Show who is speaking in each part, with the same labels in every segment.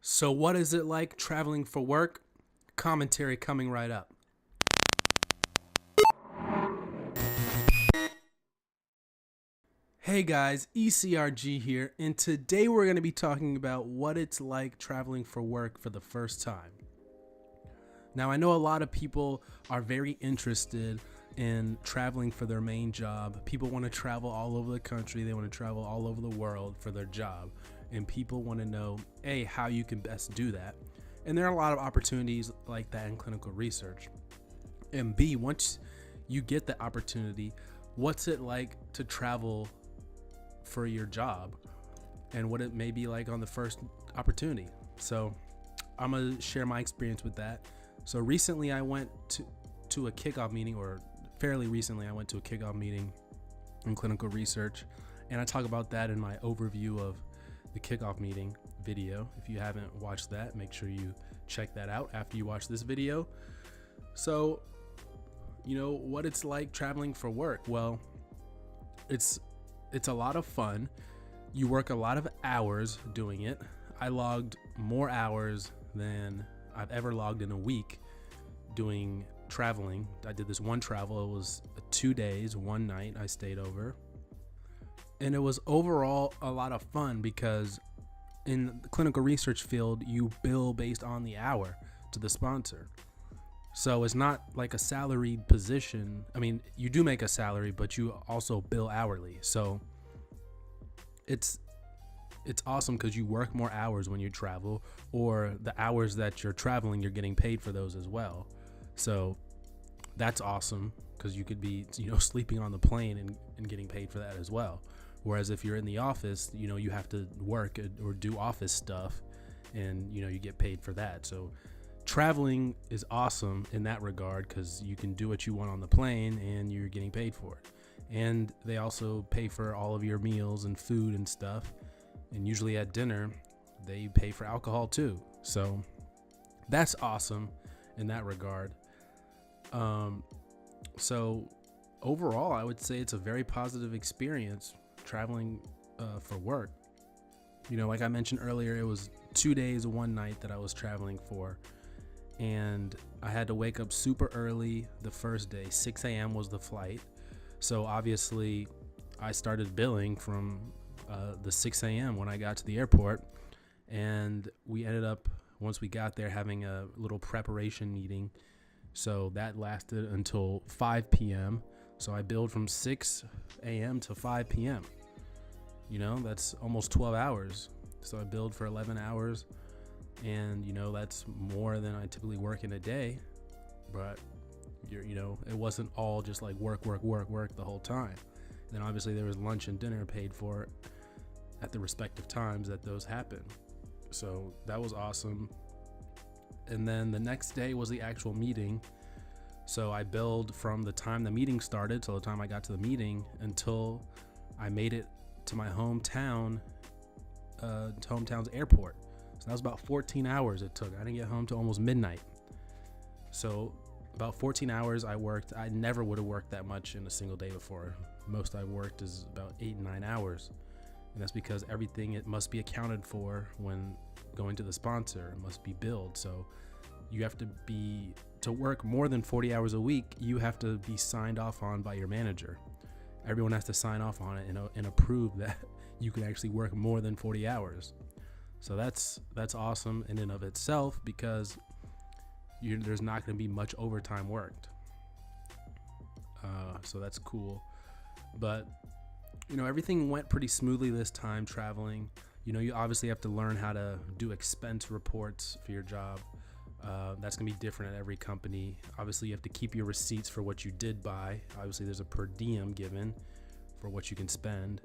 Speaker 1: So, what is it like traveling for work? Commentary coming right up. Hey guys, ECRG here, and today we're going to be talking about what it's like traveling for work for the first time. Now, I know a lot of people are very interested in traveling for their main job. People want to travel all over the country, they want to travel all over the world for their job, and people want to know, A, how you can best do that. And there are a lot of opportunities like that in clinical research. And B, once you get the opportunity, what's it like to travel for your job and what it may be like on the first opportunity. So I'm gonna share my experience with that. So recently I went to a kickoff meeting, or fairly recently I went to a kickoff meeting in clinical research, and I talk about that in my overview of the kickoff meeting video. If you haven't watched that, make sure you check that out after you watch this video. So, what it's like traveling for work. Well, it's a lot of fun. You work a lot of hours doing it. I logged more hours than I've ever logged in a week doing traveling. I did this one travel. It was 2 days, one night I stayed over. And it was overall a lot of fun because in the clinical research field, you bill based on the hour to the sponsor. So it's not like a salaried position. I mean, you do make a salary, but you also bill hourly. So it's awesome because you work more hours when you travel, or the hours that you're traveling, you're getting paid for those as well. So that's awesome because you could be, sleeping on the plane and getting paid for that as well. Whereas if you're in the office, you have to work or do office stuff and, you get paid for that. So traveling is awesome in that regard because you can do what you want on the plane and you're getting paid for it. And they also pay for all of your meals and food and stuff. And usually at dinner, they pay for alcohol too. So that's awesome in that regard. So overall, I would say it's a very positive experience traveling for work. Like I mentioned earlier, it was 2 days, one night that I was traveling for. And I had to wake up super early the first day. 6 a.m. was the flight. So obviously I started billing from the 6 a.m. when I got to the airport. And we ended up, once we got there, having a little preparation meeting. So that lasted until 5 p.m. So I billed from 6 a.m. to 5 p.m. That's almost 12 hours. So I billed for 11 hours. And, that's more than I typically work in a day. But, it wasn't all just like work the whole time. And then obviously there was lunch and dinner paid for at the respective times that those happened. So that was awesome. And then the next day was the actual meeting. So I billed from the time the meeting started till the time I got to the meeting until I made it to my hometown's airport. So that was about 14 hours it took. I didn't get home till almost midnight. So about 14 hours I worked. I never would have worked that much in a single day before. Most I've worked is about 8 and 9 hours. And that's because everything, it must be accounted for when going to the sponsor. It must be billed. So you have to work more than 40 hours a week, you have to be signed off on by your manager. Everyone has to sign off on it and approve that you can actually work more than 40 hours. So that's awesome in and of itself because there's not going to be much overtime worked. So that's cool. But, everything went pretty smoothly this time traveling. You obviously have to learn how to do expense reports for your job. That's going to be different at every company. Obviously, you have to keep your receipts for what you did buy. Obviously, there's a per diem given for what you can spend.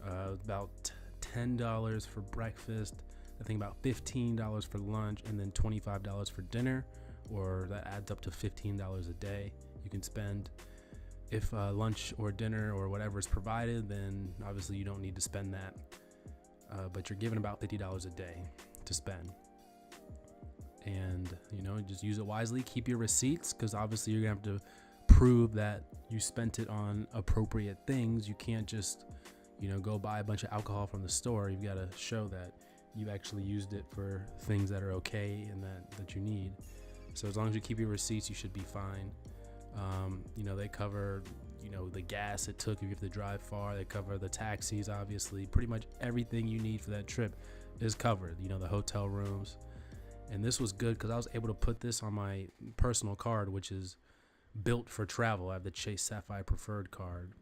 Speaker 1: About $10 for breakfast, I think about $15 for lunch, and then $25 for dinner, or that adds up to $15 a day you can spend. If lunch or dinner or whatever is provided, then obviously you don't need to spend that, but you're given about $50 a day to spend. And just use it wisely. Keep your receipts, because obviously you're gonna have to prove that you spent it on appropriate things. You can't just go buy a bunch of alcohol from the store. You've got to show that you actually used it for things that are okay and that you need. So as long as you keep your receipts, you should be fine. They cover, the gas it took if you have to drive far. They cover the taxis, obviously. Pretty much everything you need for that trip is covered. The hotel rooms. And this was good because I was able to put this on my personal card, which is built for travel. I have the Chase Sapphire Preferred card,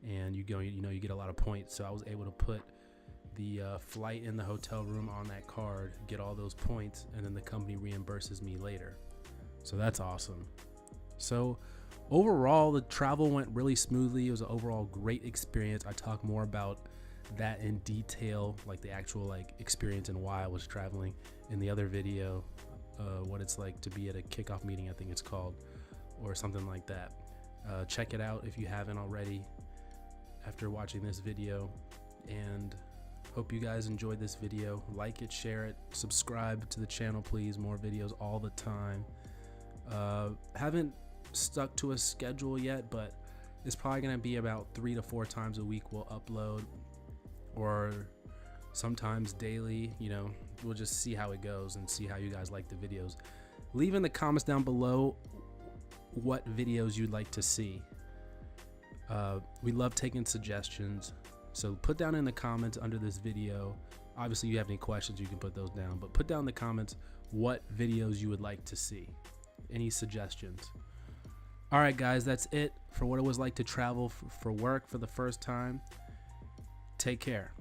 Speaker 1: and you get a lot of points. So I was able to put the flight and the hotel room on that card, get all those points, and then the company reimburses me later. So that's awesome. So overall, the travel went really smoothly. It was an overall great experience. I talk more about that in detail, like the actual experience and why I was traveling in the other video, what it's like to be at a kickoff meeting, I think it's called, or something like that. Check it out if you haven't already after watching this video, and hope you guys enjoyed this video. Like it, share it, subscribe to the channel, please. More videos all the time. Haven't stuck to a schedule yet, but it's probably gonna be about 3 to 4 times a week we'll upload, or sometimes daily. We'll just see how it goes and see how you guys like the videos. Leave in the comments down below what videos you'd like to see. We love taking suggestions, so put down in the comments under this video. Obviously, if you have any questions, you can put those down, but put down in the comments what videos you would like to see, any suggestions. All right, guys, that's it for what it was like to travel for work for the first time. Take care.